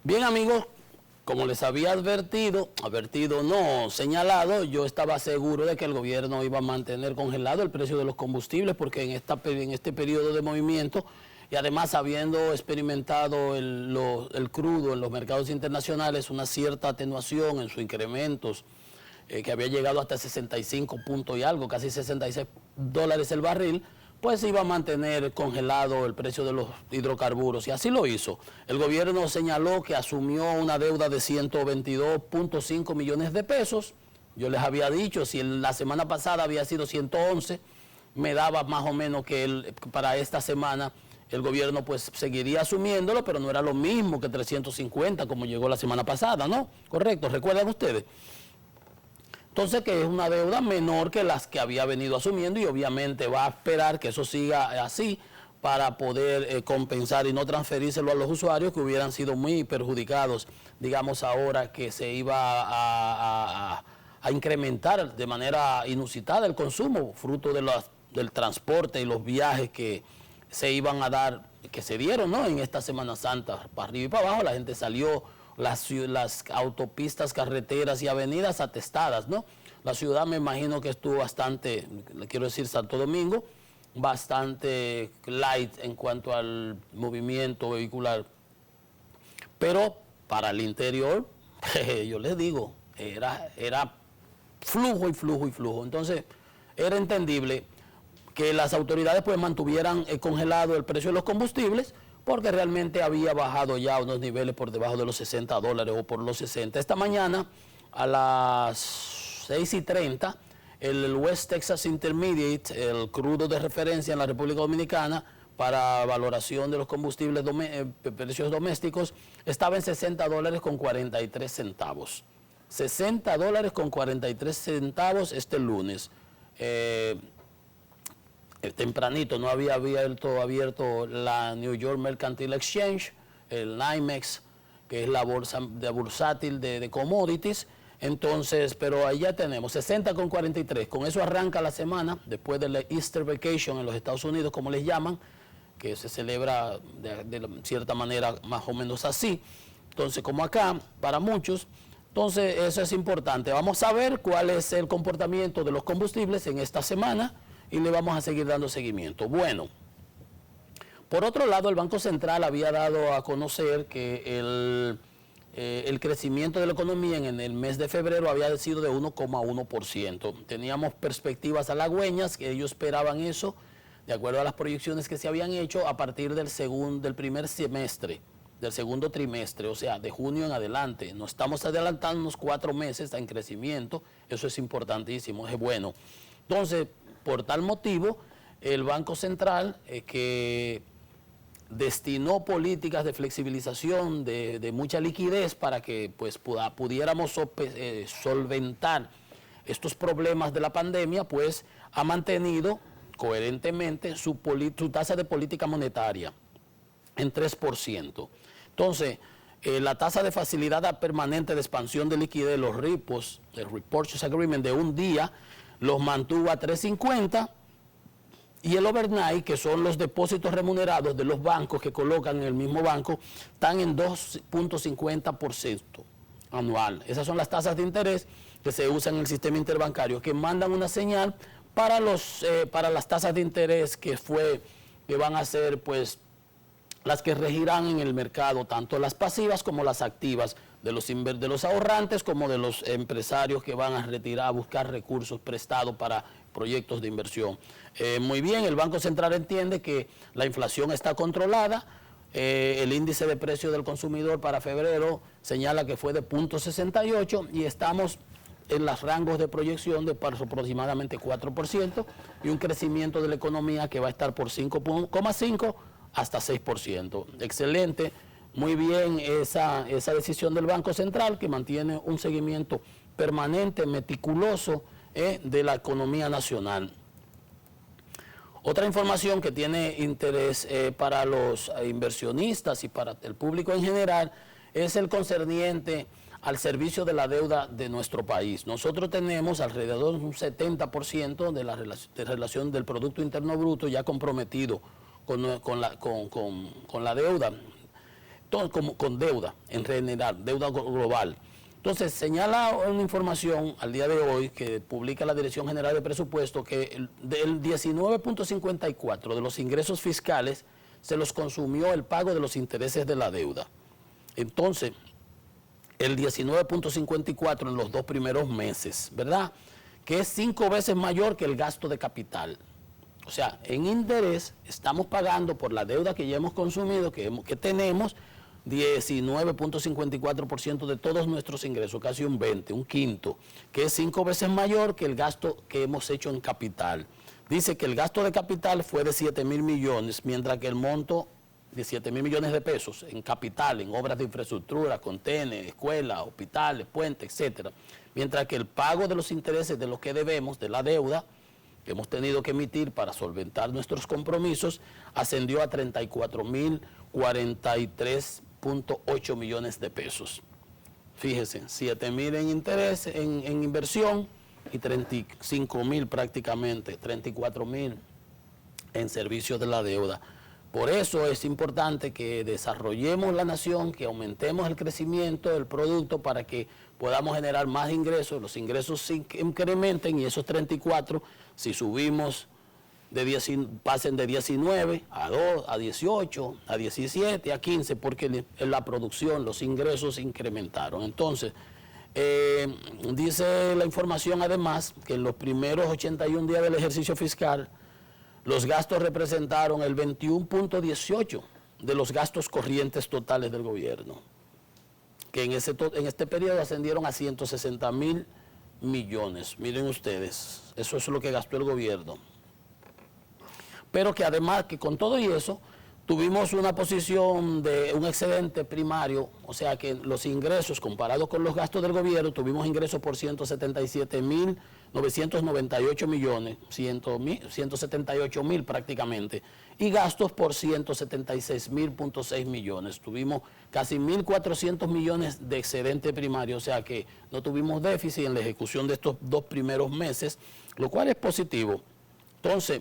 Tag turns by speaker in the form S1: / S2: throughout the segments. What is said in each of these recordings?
S1: Bien, amigos, como les había advertido no, señalado, yo estaba seguro de que el gobierno iba a mantener congelado el precio de los combustibles porque en este periodo de movimiento y además habiendo experimentado el crudo en los mercados internacionales una cierta atenuación en sus incrementos, que había llegado hasta 65 puntos y algo, casi $66 el barril, pues iba a mantener congelado el precio de los hidrocarburos, y así lo hizo. El gobierno señaló que asumió una deuda de 122.5 millones de pesos. Yo les había dicho, si la semana pasada había sido 111, me daba más o menos que para esta semana el gobierno pues seguiría asumiéndolo, pero no era lo mismo que 350 como llegó la semana pasada, ¿no? Correcto, ¿recuerdan ustedes? Entonces, que es una deuda menor que las que había venido asumiendo y obviamente va a esperar que eso siga así para poder compensar y no transferírselo a los usuarios que hubieran sido muy perjudicados, digamos ahora que se iba a incrementar de manera inusitada el consumo, fruto del transporte y los viajes que se iban a dar, que se dieron, ¿no?, en esta Semana Santa, para arriba y para abajo, la gente salió. Las autopistas, carreteras y avenidas atestadas, ¿no? La ciudad me imagino que estuvo bastante, quiero decir Santo Domingo, bastante light en cuanto al movimiento vehicular. Pero para el interior, yo les digo, era flujo y flujo y flujo. Entonces, era entendible que las autoridades pues mantuvieran congelado el precio de los combustibles, porque realmente había bajado ya a unos niveles por debajo de los $60 o por los 60. Esta mañana, a las 6:30, el West Texas Intermediate, el crudo de referencia en la República Dominicana para valoración de los combustibles precios domésticos, estaba en $60.43. $60.43 este lunes. Tempranito no había abierto la New York Mercantile Exchange, el NYMEX, que es la bolsa de bursátil de commodities. Entonces, pero ahí ya tenemos 60.43. Con eso arranca la semana, después de la Easter Vacation en los Estados Unidos, como les llaman, que se celebra de cierta manera más o menos así. Entonces, como acá, para muchos, entonces eso es importante. Vamos a ver cuál es el comportamiento de los combustibles en esta semana y le vamos a seguir dando seguimiento. Bueno, por otro lado, el Banco Central había dado a conocer que el crecimiento de la economía en el mes de febrero había sido de 1,1%. Teníamos perspectivas halagüeñas, que ellos esperaban eso, de acuerdo a las proyecciones que se habían hecho a partir del primer semestre, del segundo trimestre, o sea, de junio en adelante. Nos estamos adelantando unos 4 meses en crecimiento, eso es importantísimo, es bueno. Entonces, por tal motivo, el Banco Central, que destinó políticas de flexibilización, de mucha liquidez para que pues, pudiéramos solventar estos problemas de la pandemia, pues ha mantenido coherentemente su tasa de política monetaria en 3%. Entonces, la tasa de facilidad permanente de expansión de liquidez, los repos, el Repurchase Agreement de un día, los mantuvo a 3.50, y el overnight, que son los depósitos remunerados de los bancos que colocan en el mismo banco, están en 2.50% anual. Esas son las tasas de interés que se usan en el sistema interbancario, que mandan una señal para las tasas de interés que van a ser pues las que regirán en el mercado, tanto las pasivas como las activas, de los ahorrantes como de los empresarios que van a buscar recursos prestados para proyectos de inversión. Muy bien, el Banco Central entiende que la inflación está controlada. El índice de precio del consumidor para febrero señala que fue de 0.68 y estamos en los rangos de proyección de aproximadamente 4% y un crecimiento de la economía que va a estar por 5,5 hasta 6%. Excelente, muy bien esa decisión del Banco Central, que mantiene un seguimiento permanente, meticuloso de la economía nacional. Otra información que tiene interés para los inversionistas y para el público en general es el concerniente al servicio de la deuda de nuestro país. Nosotros tenemos alrededor de un 70% de la relación del Producto Interno Bruto ya comprometido con la deuda. todo como con deuda en general, deuda global. Entonces, señala una información al día de hoy que publica la Dirección General de Presupuesto que del 19.54 de los ingresos fiscales se los consumió el pago de los intereses de la deuda. Entonces, el 19.54 en los 2 primeros meses, ¿verdad? Que es 5 veces mayor que el gasto de capital. O sea, en interés estamos pagando por la deuda que ya hemos consumido, que tenemos, 19.54% de todos nuestros ingresos, casi un 20, un quinto, que es 5 veces mayor que el gasto que hemos hecho en capital. Dice que el gasto de capital fue de 7.000 millones, mientras que el monto de 7.000 millones de pesos en capital, en obras de infraestructura, contenes, escuelas, hospitales, puentes, etcétera, mientras que el pago de los intereses de lo que debemos, de la deuda, que hemos tenido que emitir para solventar nuestros compromisos, ascendió a 34.043.8 millones de pesos. Fíjese, 7.000 en interés, en inversión, y 35.000 prácticamente, 34.000 en servicios de la deuda. Por eso es importante que desarrollemos la nación, que aumentemos el crecimiento del producto para que podamos generar más ingresos, los ingresos se incrementen y esos 34, si subimos, pasen de 19 a 2, a 18, a 17, a 15, porque en la producción los ingresos se incrementaron. Entonces, dice la información además que en los primeros 81 días del ejercicio fiscal, los gastos representaron el 21.18 de los gastos corrientes totales del gobierno, que en este periodo ascendieron a 160.000 millones. Miren ustedes, eso es lo que gastó el gobierno. Pero que además, que con todo y eso, tuvimos una posición de un excedente primario, o sea que los ingresos comparados con los gastos del gobierno, tuvimos ingresos por 177.998 millones, 178.000 prácticamente, y gastos por 176.000.6 millones. Tuvimos casi 1.400 millones de excedente primario, o sea que no tuvimos déficit en la ejecución de estos 2 primeros meses, lo cual es positivo. Entonces,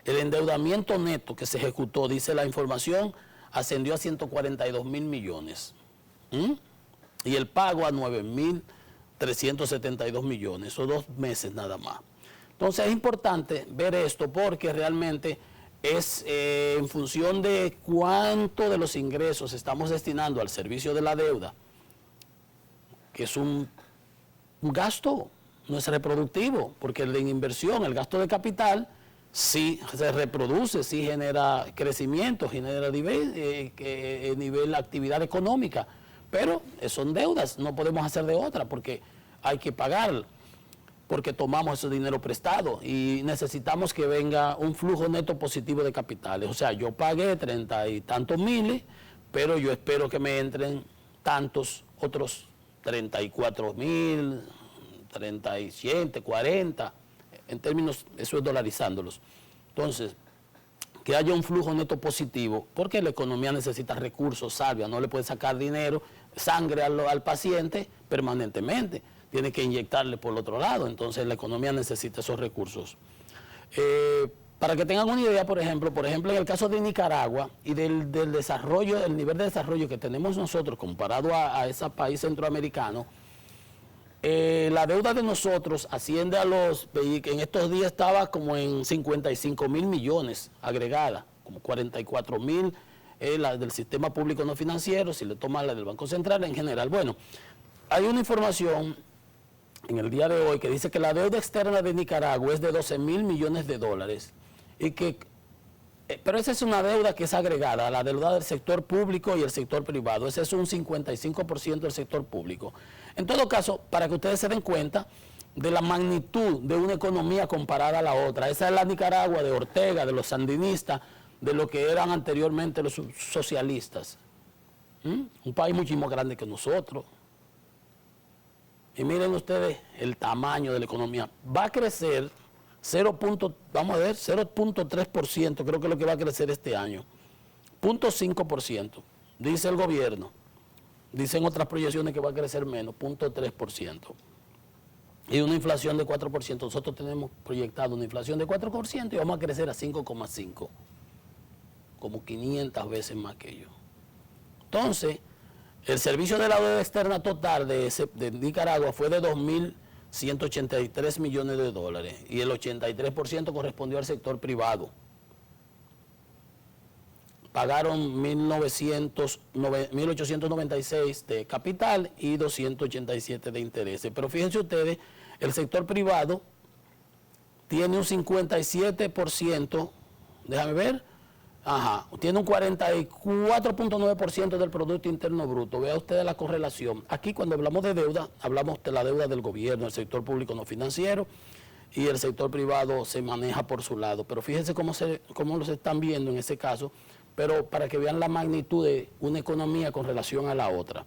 S1: el endeudamiento neto que se ejecutó, dice la información, ascendió a 142.000 millones. Y el pago a 9.372 millones, esos 2 meses nada más. Entonces es importante ver esto porque realmente es en función de cuánto de los ingresos estamos destinando al servicio de la deuda, que es un gasto, no es reproductivo, porque el de inversión, el gasto de capital, sí se reproduce, sí genera crecimiento, genera nivel de actividad económica, pero son deudas, no podemos hacer de otra porque hay que pagar, porque tomamos ese dinero prestado y necesitamos que venga un flujo neto positivo de capitales. O sea, yo pagué 30 y tantos miles, pero yo espero que me entren tantos otros 34.000, 37, 40, en términos, eso es dolarizándolos. Entonces, que haya un flujo neto positivo, porque la economía necesita recursos, salvia, no le puede sacar dinero, sangre al paciente permanentemente, tiene que inyectarle por el otro lado, entonces la economía necesita esos recursos. Para que tengan una idea, por ejemplo, en el caso de Nicaragua y del desarrollo, el nivel de desarrollo que tenemos nosotros comparado a ese país centroamericano, la deuda de nosotros asciende a en estos días estaba como en 55.000 millones agregada, como 44.000 la del sistema público no financiero, si le toman la del Banco Central en general. Bueno, hay una información en el día de hoy que dice que la deuda externa de Nicaragua es de 12.000 millones de dólares, pero esa es una deuda que es agregada a la deuda del sector público y el sector privado. Ese es un 55% del sector público. En todo caso, para que ustedes se den cuenta de la magnitud de una economía comparada a la otra. Esa es la Nicaragua de Ortega, de los sandinistas, de lo que eran anteriormente los socialistas. Un país mucho más grande que nosotros. Y miren ustedes el tamaño de la economía. Va a crecer 0.3%, creo que es lo que va a crecer este año. 0.5%, dice el gobierno. Dicen otras proyecciones que va a crecer menos, 0.3%. Y una inflación de 4%. Nosotros tenemos proyectado una inflación de 4% y vamos a crecer a 5,5%. Como 500 veces más que ellos. Entonces, el servicio de la deuda externa total de Nicaragua fue de 2.183 millones de dólares y el 83% correspondió al sector privado. Pagaron 1.896 de capital y 287 de intereses. Pero fíjense ustedes, el sector privado tiene un 57%, déjame ver, tiene un 44.9% del Producto Interno Bruto. Vea ustedes la correlación. Aquí cuando hablamos de deuda, hablamos de la deuda del gobierno, el sector público no financiero, y el sector privado se maneja por su lado. Pero fíjense cómo los están viendo en ese caso, pero para que vean la magnitud de una economía con relación a la otra.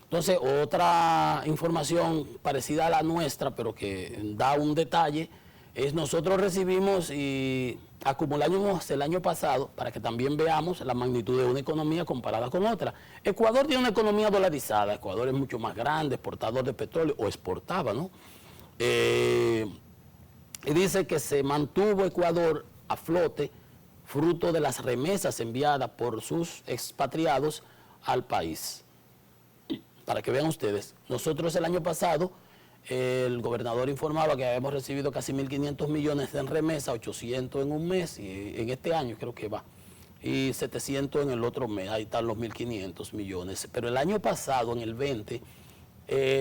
S1: Entonces, otra información parecida a la nuestra, pero que da un detalle, es nosotros recibimos y acumulamos el año pasado, para que también veamos la magnitud de una economía comparada con otra. Ecuador tiene una economía dolarizada, Ecuador es mucho más grande, exportador de petróleo, o exportaba, ¿no? Y dice que se mantuvo Ecuador a flote fruto de las remesas enviadas por sus expatriados al país. Para que vean ustedes, nosotros el año pasado, el gobernador informaba que habíamos recibido casi 1.500 millones en remesa, 800 en un mes, y en este año creo que va, y 700 en el otro mes, ahí están los 1.500 millones. Pero el año pasado, en el 20,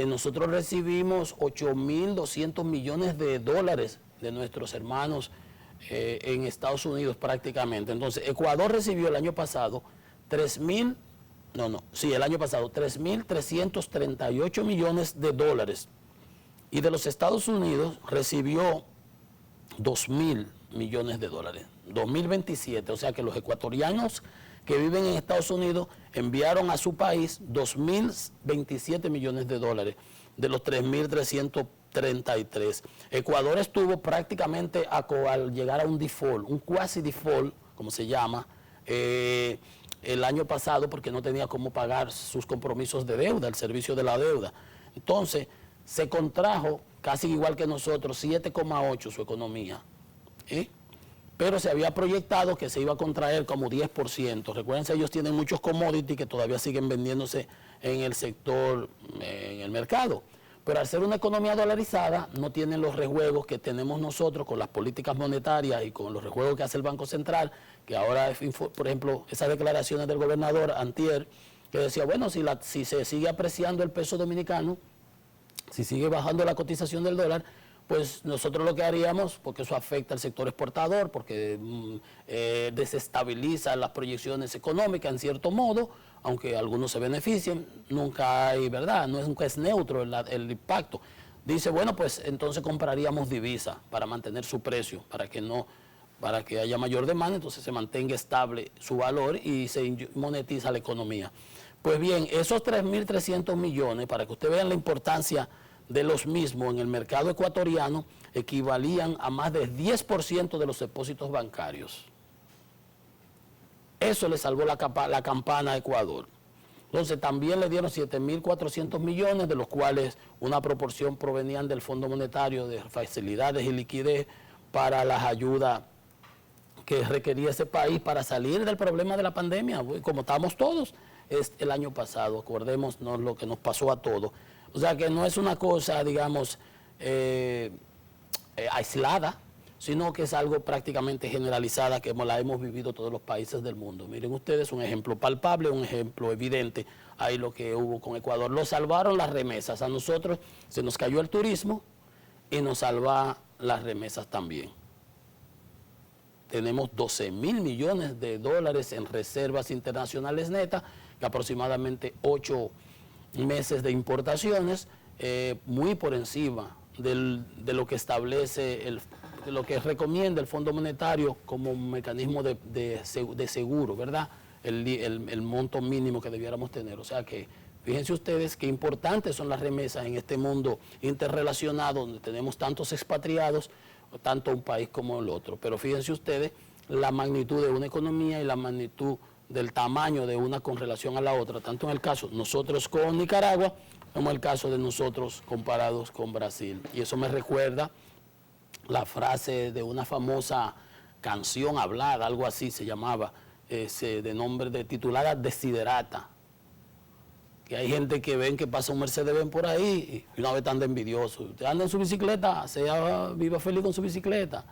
S1: nosotros recibimos 8.200 millones de dólares de nuestros hermanos en Estados Unidos prácticamente. Entonces, Ecuador recibió el año pasado 3.338 millones de dólares. Y de los Estados Unidos recibió 2.000 millones de dólares, 2.027. O sea que los ecuatorianos que viven en Estados Unidos enviaron a su país 2.027 millones de dólares de los 3.333. Ecuador estuvo prácticamente al llegar a un default, un quasi default, como se llama, el año pasado, porque no tenía cómo pagar sus compromisos de deuda, el servicio de la deuda. Entonces, se contrajo casi igual que nosotros, 7,8 su economía. Pero se había proyectado que se iba a contraer como 10%. Recuérdense, ellos tienen muchos commodities que todavía siguen vendiéndose en el sector, en el mercado. Pero al ser una economía dolarizada, no tienen los rejuegos que tenemos nosotros con las políticas monetarias y con los rejuegos que hace el Banco Central, que ahora, por ejemplo, esas declaraciones del gobernador antier, que decía, bueno, si se sigue apreciando el peso dominicano, si sigue bajando la cotización del dólar, pues nosotros lo que haríamos, porque eso afecta al sector exportador, porque desestabiliza las proyecciones económicas en cierto modo, aunque algunos se beneficien, nunca hay, ¿verdad? Nunca es neutro el impacto. Dice, bueno, pues entonces compraríamos divisa para mantener su precio, para que haya mayor demanda, entonces se mantenga estable su valor y se monetiza la economía. Pues bien, esos 3.300 millones, para que ustedes vean la importancia de los mismos en el mercado ecuatoriano, equivalían a más de 10% de los depósitos bancarios. Eso le salvó la campana a Ecuador. Entonces también le dieron 7.400 millones, de los cuales una proporción provenían del Fondo Monetario de facilidades y liquidez para las ayudas que requería ese país para salir del problema de la pandemia, como estamos todos el año pasado. Acordémonos lo que nos pasó a todos. O sea que no es una cosa, digamos, aislada, sino que es algo prácticamente generalizada que la hemos vivido todos los países del mundo. Miren ustedes, un ejemplo palpable, un ejemplo evidente, ahí lo que hubo con Ecuador. Lo salvaron las remesas, a nosotros se nos cayó el turismo y nos salva las remesas también. Tenemos 12.000 millones de dólares en reservas internacionales netas, que aproximadamente 8 meses de importaciones, muy por encima de lo que establece, de lo que recomienda el Fondo Monetario como un mecanismo de seguro, ¿verdad? El monto mínimo que debiéramos tener. O sea que, fíjense ustedes qué importantes son las remesas en este mundo interrelacionado, donde tenemos tantos expatriados, tanto un país como el otro. Pero fíjense ustedes la magnitud de una economía y la magnitud del tamaño de una con relación a la otra, tanto en el caso nosotros con Nicaragua, como en el caso de nosotros comparados con Brasil. Y eso me recuerda la frase de una famosa canción hablada, algo así se llamaba, de nombre de titulada Desiderata. Que hay gente que ven que pasa un Mercedes-Benz por ahí y una vez están de envidioso. Usted anda en su bicicleta, viva feliz con su bicicleta.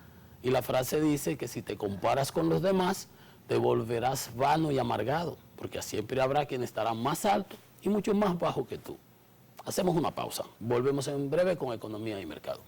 S1: Y la frase dice que si te comparas con los demás, te volverás vano y amargado, porque siempre habrá quien estará más alto y mucho más bajo que tú. Hacemos una pausa. Volvemos en breve con Economía y Mercado.